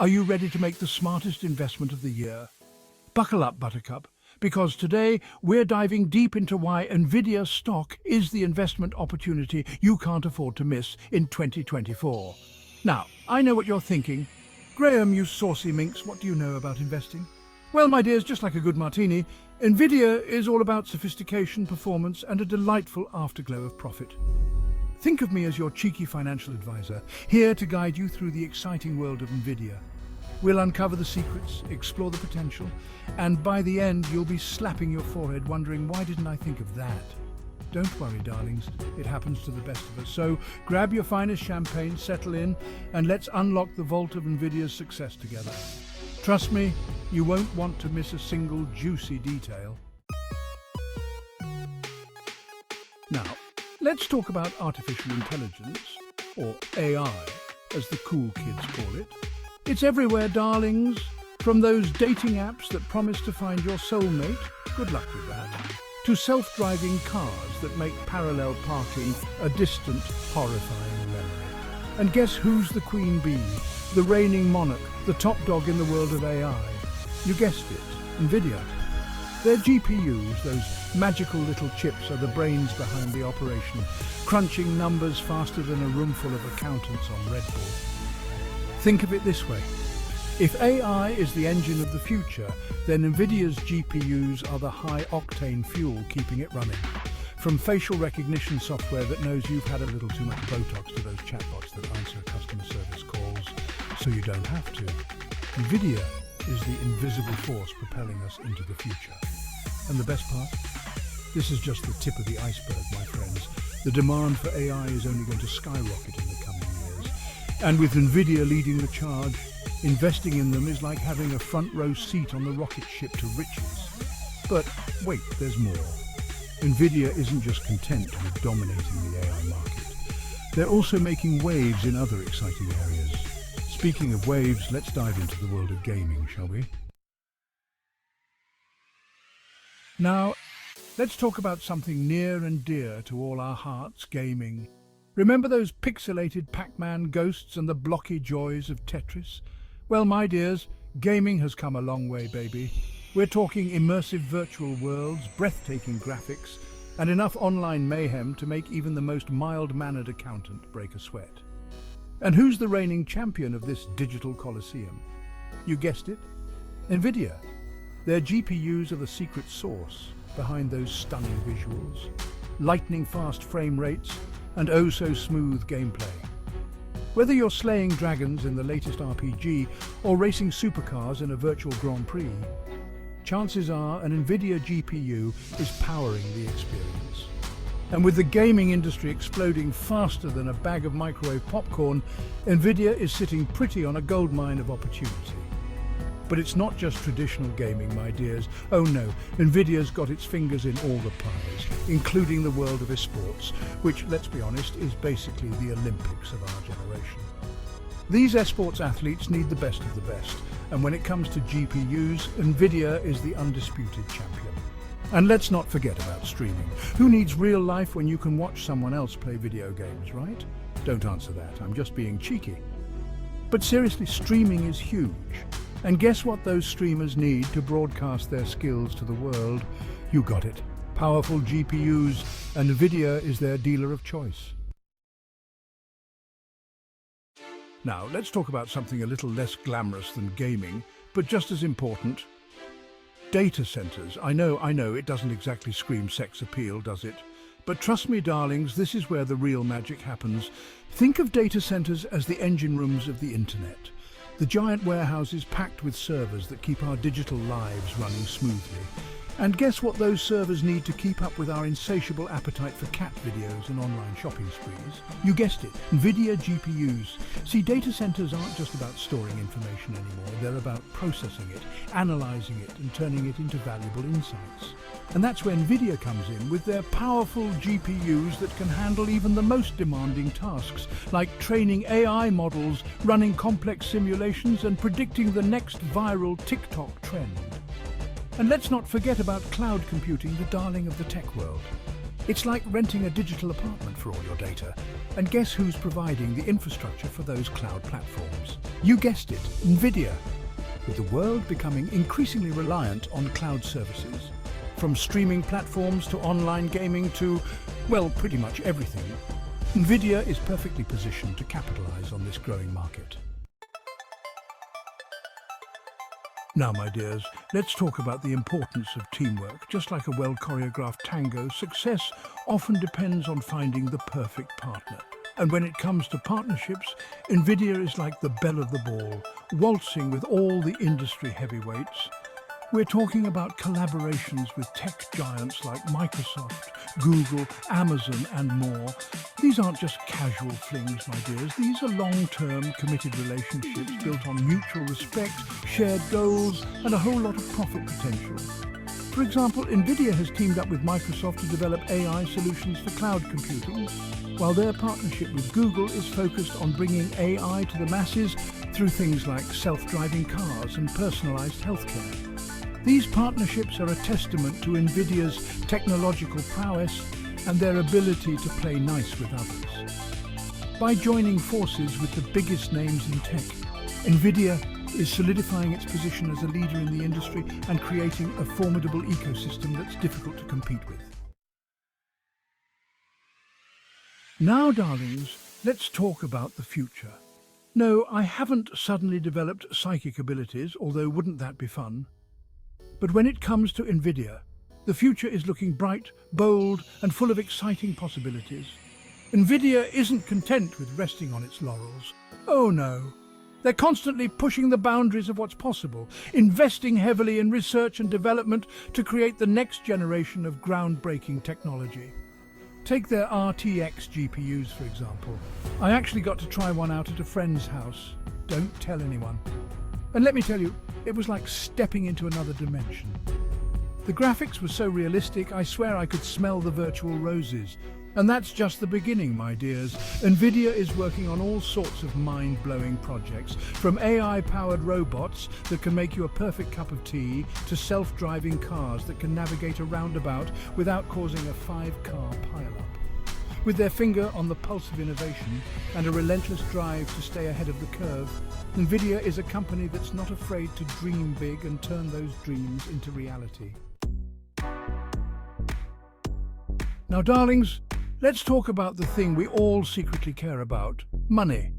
Are you ready to make the smartest investment of the year? Buckle up, Buttercup, because today we're diving deep into why Nvidia stock is the investment opportunity you can't afford to miss in 2024. Now, I know what you're thinking. Graham, you saucy minx, what do you know about investing? Well, my dears, just like a good martini, Nvidia is all about sophistication, performance, and a delightful afterglow of profit. Think of me as your cheeky financial advisor, here to guide you through the exciting world of Nvidia. We'll uncover the secrets, explore the potential, and by the end, you'll be slapping your forehead wondering, why didn't I think of that? Don't worry, darlings, it happens to the best of us. So grab your finest champagne, settle in, and let's unlock the vault of Nvidia's success together. Trust me, you won't want to miss a single juicy detail. Now, let's talk about artificial intelligence, or AI, as the cool kids call it. It's everywhere, darlings, from those dating apps that promise to find your soulmate, good luck with that, to self-driving cars that make parallel parking a distant, horrifying memory. And guess who's the queen bee, the reigning monarch, the top dog in the world of AI? You guessed it, Nvidia. Their GPUs, those magical little chips, are the brains behind the operation, crunching numbers faster than a room full of accountants on Red Bull. Think of it this way. If AI is the engine of the future, then Nvidia's GPUs are the high-octane fuel keeping it running. From facial recognition software that knows you've had a little too much Botox to those chatbots that answer customer service calls so you don't have to. Nvidia is the invisible force propelling us into the future. And the best part? This is just the tip of the iceberg, my friends. The demand for AI is only going to skyrocket in the coming years. And with Nvidia leading the charge, investing in them is like having a front row seat on the rocket ship to riches. But wait, there's more. Nvidia isn't just content with dominating the AI market. They're also making waves in other exciting areas. Speaking of waves, let's dive into the world of gaming, shall we? Now, let's talk about something near and dear to all our hearts, gaming. Remember those pixelated Pac-Man ghosts and the blocky joys of Tetris? Well, my dears, gaming has come a long way, baby. We're talking immersive virtual worlds, breathtaking graphics, and enough online mayhem to make even the most mild-mannered accountant break a sweat. And who's the reigning champion of this digital coliseum? You guessed it, Nvidia. Their GPUs are the secret sauce behind those stunning visuals, lightning-fast frame rates, and oh-so-smooth gameplay. Whether you're slaying dragons in the latest RPG or racing supercars in a virtual Grand Prix, chances are an Nvidia GPU is powering the experience. And with the gaming industry exploding faster than a bag of microwave popcorn, Nvidia is sitting pretty on a goldmine of opportunity. But it's not just traditional gaming, my dears. Oh no, Nvidia's got its fingers in all the pies, including the world of esports, which, let's be honest, is basically the Olympics of our generation. These esports athletes need the best of the best, and when it comes to GPUs, Nvidia is the undisputed champion. And let's not forget about streaming. Who needs real life when you can watch someone else play video games, right? Don't answer that, I'm just being cheeky. But seriously, streaming is huge. And guess what those streamers need to broadcast their skills to the world? You got it. Powerful GPUs, and Nvidia is their dealer of choice. Now, let's talk about something a little less glamorous than gaming, but just as important. Data centers. I know, it doesn't exactly scream sex appeal, does it? But trust me, darlings, this is where the real magic happens. Think of data centers as the engine rooms of the internet. The giant warehouses packed with servers that keep our digital lives running smoothly. And guess what those servers need to keep up with our insatiable appetite for cat videos and online shopping sprees? You guessed it, Nvidia GPUs. See, data centers aren't just about storing information anymore, they're about processing it, analyzing it, and turning it into valuable insights. And that's where Nvidia comes in with their powerful GPUs that can handle even the most demanding tasks, like training AI models, running complex simulations, and predicting the next viral TikTok trend. And let's not forget about cloud computing, the darling of the tech world. It's like renting a digital apartment for all your data. And guess who's providing the infrastructure for those cloud platforms? You guessed it, NVIDIA. With the world becoming increasingly reliant on cloud services, from streaming platforms to online gaming to, well, pretty much everything, NVIDIA is perfectly positioned to capitalize on this growing market. Now, my dears, let's talk about the importance of teamwork. Just like a well-choreographed tango, success often depends on finding the perfect partner. And when it comes to partnerships, NVIDIA is like the belle of the ball, waltzing with all the industry heavyweights. We're talking about collaborations with tech giants like Microsoft, Google, Amazon, and more. These aren't just casual flings, my dears. These are long-term, committed relationships built on mutual respect, shared goals, and a whole lot of profit potential. For example, NVIDIA has teamed up with Microsoft to develop AI solutions for cloud computing, while their partnership with Google is focused on bringing AI to the masses through things like self-driving cars and personalized healthcare. These partnerships are a testament to NVIDIA's technological prowess and their ability to play nice with others. By joining forces with the biggest names in tech, NVIDIA is solidifying its position as a leader in the industry and creating a formidable ecosystem that's difficult to compete with. Now, darlings, let's talk about the future. No, I haven't suddenly developed psychic abilities, although wouldn't that be fun? But when it comes to NVIDIA, the future is looking bright, bold, and full of exciting possibilities. NVIDIA isn't content with resting on its laurels. Oh no. They're constantly pushing the boundaries of what's possible, investing heavily in research and development to create the next generation of groundbreaking technology. Take their RTX GPUs, for example. I actually got to try one out at a friend's house. Don't tell anyone. And let me tell you, it was like stepping into another dimension. The graphics were so realistic, I swear I could smell the virtual roses. And that's just the beginning, my dears. NVIDIA is working on all sorts of mind-blowing projects, from AI-powered robots that can make you a perfect cup of tea to self-driving cars that can navigate a roundabout without causing a 5-car pileup. With their finger on the pulse of innovation and a relentless drive to stay ahead of the curve, NVIDIA is a company that's not afraid to dream big and turn those dreams into reality. Now, darlings, let's talk about the thing we all secretly care about, money.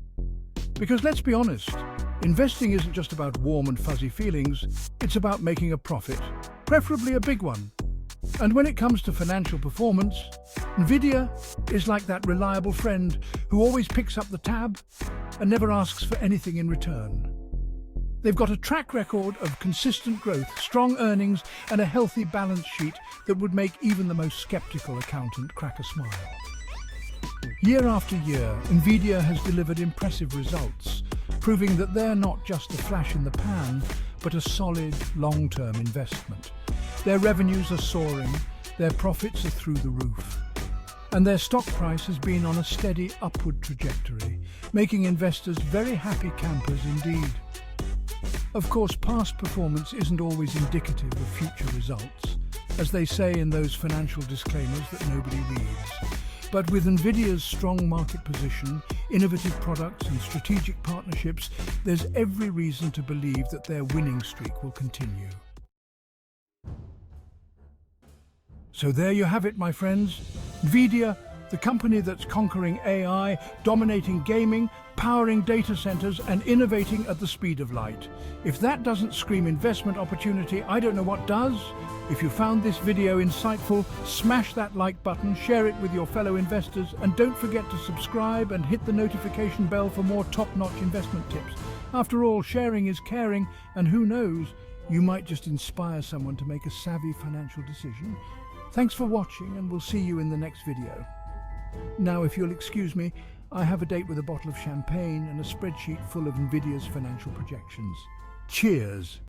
Because let's be honest, investing isn't just about warm and fuzzy feelings, it's about making a profit, preferably a big one. And when it comes to financial performance, NVIDIA is like that reliable friend who always picks up the tab and never asks for anything in return. They've got a track record of consistent growth, strong earnings, and a healthy balance sheet that would make even the most skeptical accountant crack a smile. Year after year, NVIDIA has delivered impressive results, proving that they're not just a flash in the pan, but a solid, long-term investment. Their revenues are soaring, their profits are through the roof, and their stock price has been on a steady upward trajectory, making investors very happy campers indeed. Of course, past performance isn't always indicative of future results, as they say in those financial disclaimers that nobody reads. But with NVIDIA's strong market position, innovative products and strategic partnerships, there's every reason to believe that their winning streak will continue. So there you have it, my friends. NVIDIA, the company that's conquering AI, dominating gaming, powering data centers, and innovating at the speed of light. If that doesn't scream investment opportunity, I don't know what does. If you found this video insightful, smash that like button, share it with your fellow investors, and don't forget to subscribe and hit the notification bell for more top-notch investment tips. After all, sharing is caring, and who knows, you might just inspire someone to make a savvy financial decision. Thanks for watching, and we'll see you in the next video. Now, if you'll excuse me, I have a date with a bottle of champagne and a spreadsheet full of NVIDIA's financial projections. Cheers!